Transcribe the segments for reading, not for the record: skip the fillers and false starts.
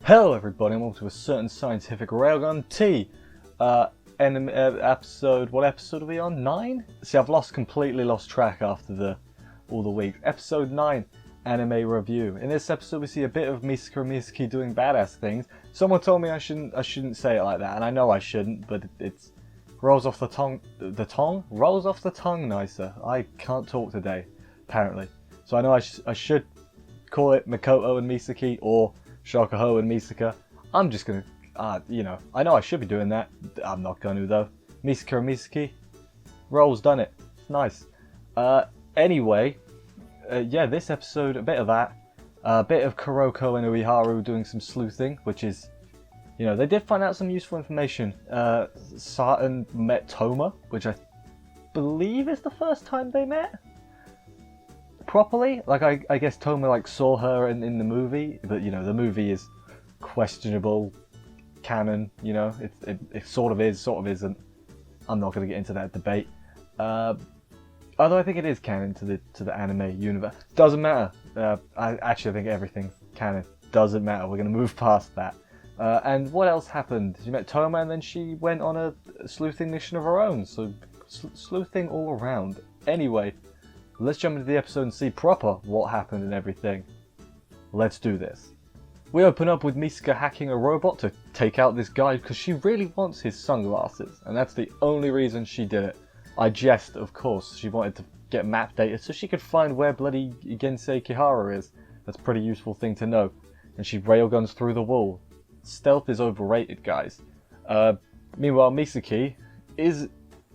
Hello everybody, and welcome to a certain scientific Railgun T. Episode, what episode are we on? 9? See, I've completely lost track after all the weeks. Episode 9, anime review. In this episode we see a bit of Misaki doing badass things. Someone told me I shouldn't say it like that, and I know I shouldn't, but it's rolls off the tongue, rolls off the tongue nicer. I can't talk today, apparently. So I know I should call it Mikoto and Misaki, or Shakaho and Misaka. I'm just gonna, I know I should be doing that. I'm not going to though. Misaka and Misaki. Roll's done it. Nice. Anyway, this episode, a bit of that. A bit of Kuroko and Ueharu doing some sleuthing, which is, they did find out some useful information. Saturn met Toma, which I believe is the first time they met properly. Like, I guess Toma saw her in the movie, but the movie is questionable canon. It sort of is, sort of isn't. I'm not going to get into that debate. Although I think it is canon to the anime universe. Doesn't matter. I think everything's canon. Doesn't matter. We're going to move past that. And what else happened? She met Toma, and then she went on a sleuthing mission of her own. So sleuthing all around. Anyway, let's jump into the episode and see proper what happened and everything. Let's do this. We open up with Misaka hacking a robot to take out this guy because she really wants his sunglasses, and that's the only reason she did it. I jest, of course. She wanted to get map data so she could find where bloody Gensei Kiharu is. That's a pretty useful thing to know. And she railguns through the wall. Stealth is overrated, guys. Meanwhile, Misaki is...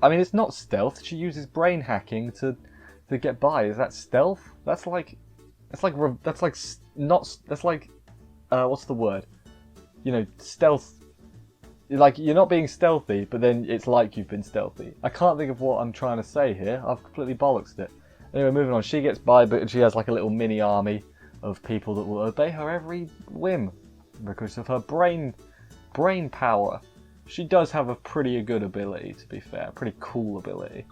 it's not stealth. She uses brain hacking to get by. Is that stealth? What's the word? Stealth. You're not being stealthy, but then it's like you've been stealthy. I can't think of what I'm trying to say here. I've completely bollocksed it. Anyway, moving on. She gets by, but she has a little mini army of people that will obey her every whim because of her brain power. She does have a pretty good ability, to be fair. Pretty cool ability.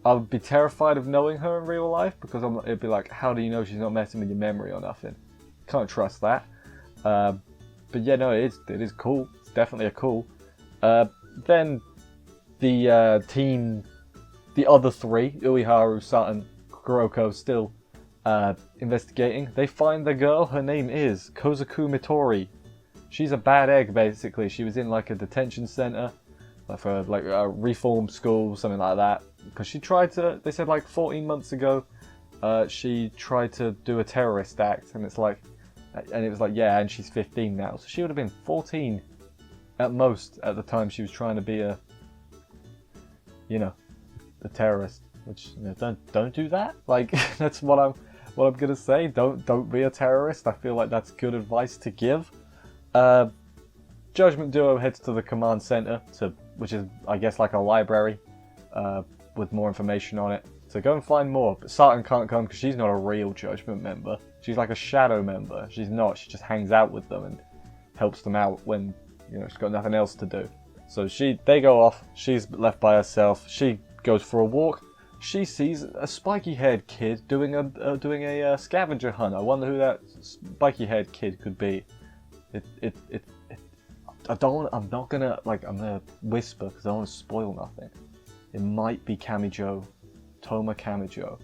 I would be terrified of knowing her in real life because it'd be like, how do you know she's not messing with your memory or nothing? Can't trust that. But yeah, no, it is cool. It's definitely a cool. Then the team, the other three, Ueharu, Saturn, Kuroko, still investigating. They find the girl. Her name is Kozaku Mitori. She's a bad egg, basically. She was in a detention center, for a reform school, something like that. Because she tried to, they said 14 months ago, she tried to do a terrorist act, and it was yeah, and she's 15 now, so she would have been 14 at most at the time she was trying to be a terrorist. Which don't do that. That's what I'm gonna say. Don't be a terrorist. I feel like that's good advice to give. Judgment Duo heads to the command center, which is I guess a library, with more information on it. So go and find more. But Saturn can't come because she's not a real Judgment member. She's like a shadow member. She's not. She just hangs out with them and helps them out when she's got nothing else to do. So they go off. She's left by herself. She goes for a walk. She sees a spiky-haired kid doing a scavenger hunt. I wonder who that spiky-haired kid could be. I'm gonna whisper because I don't want to spoil nothing. It might be Kamijo, Toma Kamijo.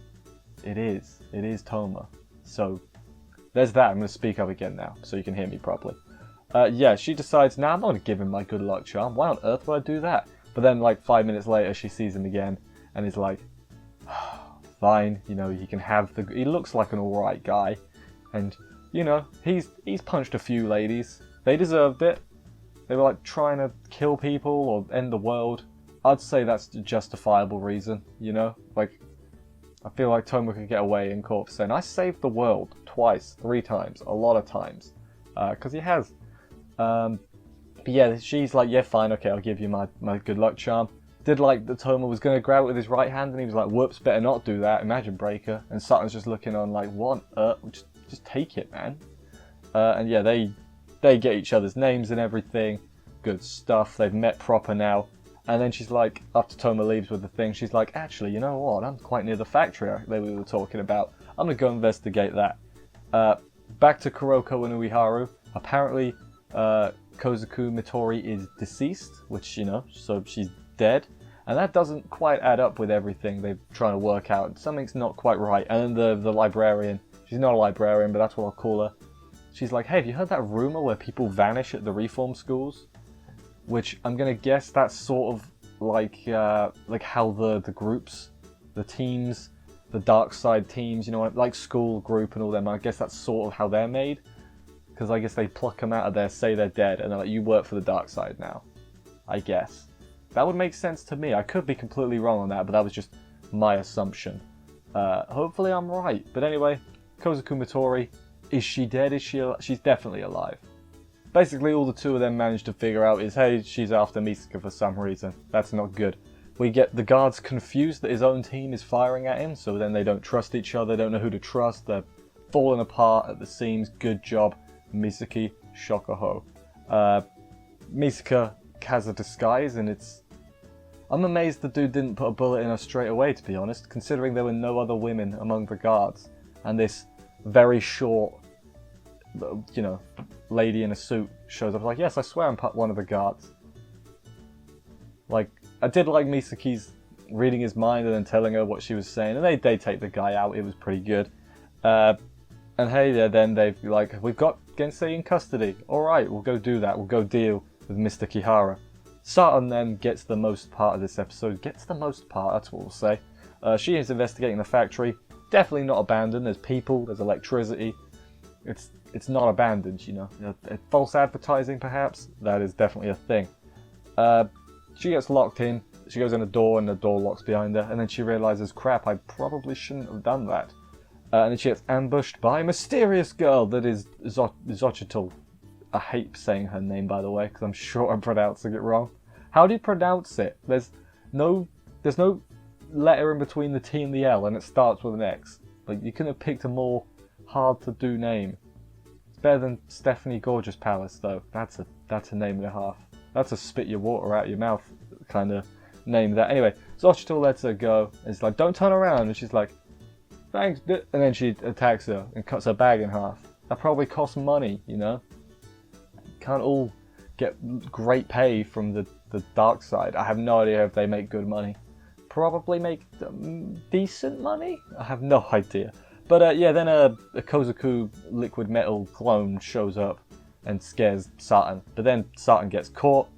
It is Toma. So there's that. I'm gonna speak up again now so you can hear me properly. She decides, I'm not gonna give him my good luck charm. Why on earth would I do that? But then 5 minutes later she sees him again and is like, fine, he can have he looks like an alright guy, and he's punched a few ladies. They deserved it. They were trying to kill people or end the world. I'd say that's a justifiable reason, I feel like Toma could get away in court saying, I saved the world twice, 3 times, a lot of times. Because he has. But yeah, she's like, yeah, fine, okay, I'll give you my good luck charm. Did that Toma was going to grab it with his right hand, and he was like, whoops, better not do that, imagine breaker. And Sutton's just looking on what? Just take it, man. And yeah, they get each other's names and everything. Good stuff, they've met proper now. And then she's like, after Toma leaves with the thing, she's like, actually, you know what? I'm quite near the factory that we were talking about. I'm going to go investigate that. Back to Kuroko and Ueharu. Apparently, Kozaku Mitori is deceased, which, you know, so she's dead. And that doesn't quite add up with everything they're trying to work out. Something's not quite right. And then the librarian, she's not a librarian, but that's what I'll call her. She's like, hey, have you heard that rumor where people vanish at the reform schools? Which I'm going to guess that's sort of like how the groups, the teams, the dark side teams, you know, like school group and all them, I guess that's sort of how they're made. Because I guess they pluck them out of there, say they're dead, and they're like, you work for the dark side now. I guess. That would make sense to me. I could be completely wrong on that, but that was just my assumption. Hopefully I'm right. But anyway, Kozaku Mitori, is she dead? She's definitely alive. Basically, all the two of them managed to figure out is, hey, she's after Misaka for some reason. That's not good. We get the guards confused that his own team is firing at him, so then they don't trust each other, don't know who to trust, they're falling apart at the seams. Good job, Misaki Shokoho. Misaka has a disguise, and I'm amazed the dude didn't put a bullet in her straight away, to be honest, considering there were no other women among the guards. And this very short, you know, lady in a suit shows up like, yes, I swear I'm one of the guards. Like, I did like Misaki's reading his mind and then telling her what she was saying, and they take the guy out. It was pretty good. And hey, then they've like, we've got Gensei in custody. Alright, we'll go do that. We'll go deal with Mr. Kihara. Saturn then gets the most part of this episode. Gets the most part, that's what we'll say. She is investigating the factory. Definitely not abandoned. There's people, there's electricity. It's not abandoned, you know. False advertising, perhaps? That is definitely a thing. She gets locked in. She goes in a door and the door locks behind her. And then she realizes, crap, I probably shouldn't have done that. And then she gets ambushed by a mysterious girl that is Xochitl. I hate saying her name, by the way, because I'm sure I'm pronouncing it wrong. How do you pronounce it? There's no letter in between the T and the L, and it starts with an X. Like, you couldn't have picked a more hard-to-do name. It's better than Stephanie Gorgeous Palace, though. That's a name and a half. That's a spit your water out your mouth kind of name. That anyway. Xochitl lets her go. And it's like, don't turn around, and she's like, thanks. And then she attacks her and cuts her bag in half. That probably costs money, you know. Can't all get great pay from the dark side. I have no idea if they make good money. Probably make decent money? I have no idea. But yeah, then a Kozaku liquid metal clone shows up and scares Saturn. But then Saturn gets caught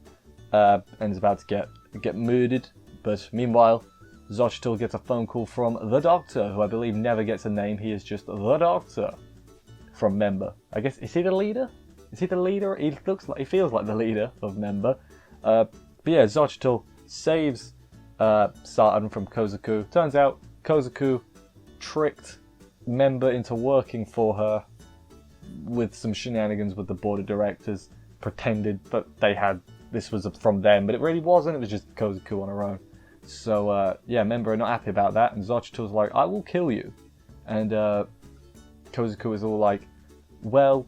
and is about to get murdered. But meanwhile, Xochitl gets a phone call from the Doctor, who I believe never gets a name. He is just the Doctor from Member. I guess, is he the leader? Is he the leader? He feels like the leader of Member. But yeah, Xochitl saves Saturn from Kozaku. Turns out Kozaku tricked Member into working for her with some shenanigans with the board of directors. Pretended that this was from them, but it really wasn't. It was just Kozaku on her own. So yeah, Member are not happy about that, and Xochitl's like, I will kill you. And Kozaku is all like, well,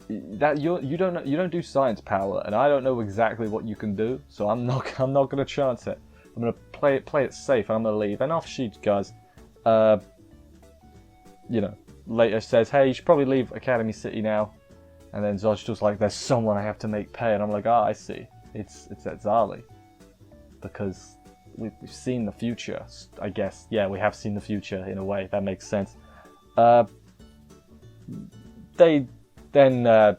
that you don't do science power, and I don't know exactly what you can do, so I'm not gonna chance it. I'm gonna play it safe, and I'm gonna leave. And off she goes. You know, later says, hey, you should probably leave Academy City now. And then Xochitl's like, there's someone I have to make pay, and I'm like, I see. It's Zali, because we've seen the future, I guess. Yeah, we have seen the future in a way. That makes sense.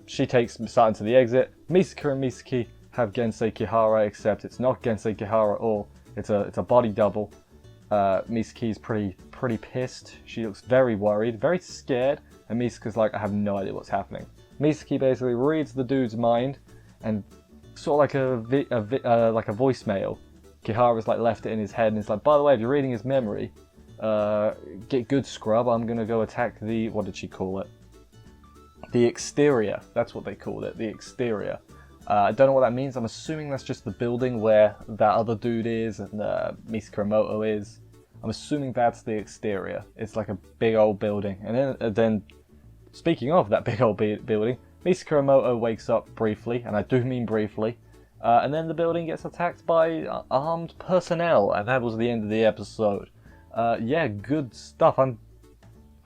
She takes Saturn to the exit. Misaka and Misaki have Gensei Kihara, except it's not Gensei Kihara at all. It's a body double. Misaki is pretty pissed. She looks very worried, very scared, and Misaka's like, I have no idea what's happening. Misaki basically reads the dude's mind, and sort of like a voicemail. Kihara's like left it in his head, and it's like, by the way, if you're reading his memory, get good, scrub. I'm gonna go attack the, what did she call it? The exterior. That's what they called it. The exterior. I don't know what that means. I'm assuming that's just the building where that other dude is and Misaka is. I'm assuming that's the exterior. It's like a big old building. And then speaking of that big old building, Misaka wakes up briefly, and I do mean briefly. And then the building gets attacked by armed personnel, and that was the end of the episode. Yeah, good stuff.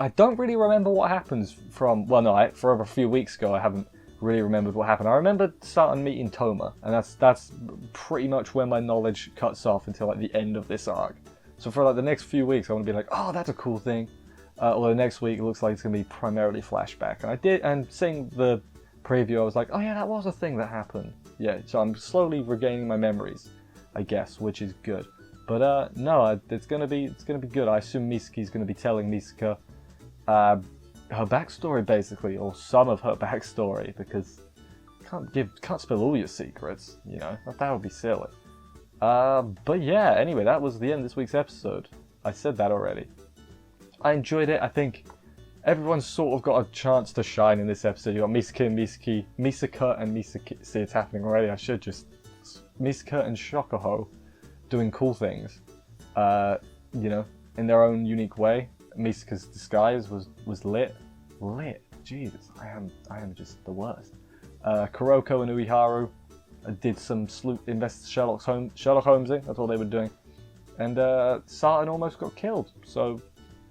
I don't really remember what happens from a few weeks ago. I haven't really remembered what happened. I remember starting meeting Toma, and that's pretty much where my knowledge cuts off until like the end of this arc. So for like the next few weeks, I want to be like, oh, that's a cool thing. Although next week it looks like it's going to be primarily flashback. And seeing the preview, I was like, oh yeah, that was a thing that happened. Yeah, so I'm slowly regaining my memories, I guess, which is good. But no, it's gonna be good. I assume Misaki's gonna be telling Misaka her backstory basically, or some of her backstory, because you can't spill all your secrets, you know. That would be silly. But yeah, anyway, that was the end of this week's episode. I said that already. I enjoyed it. I think everyone's sort of got a chance to shine in this episode. You got Misaka and Misaki. See, it's happening already. I should just Misaka and Shokuho doing cool things. You know, in their own unique way. Misaka's disguise was lit. Jesus, I am just the worst. Kuroko and Ueharu did some Sherlock Holmesing. That's all they were doing. And Saturn almost got killed. So,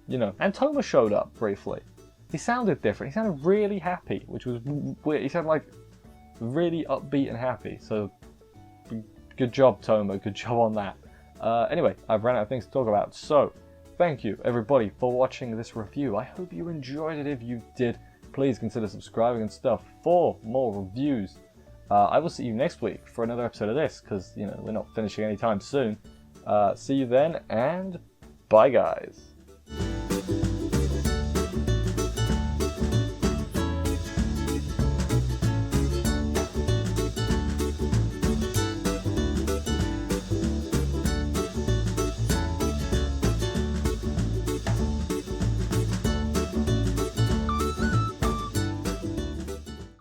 you know, and Toma showed up briefly. He sounded different. He sounded really happy, which was weird. He sounded like really upbeat and happy. So, good job, Toma. Good job on that. Anyway, I've ran out of things to talk about. So, thank you, everybody, for watching this review. I hope you enjoyed it. If you did, please consider subscribing and stuff for more reviews. I will see you next week for another episode of this, because, you know, we're not finishing anytime soon. See you then, and bye, guys.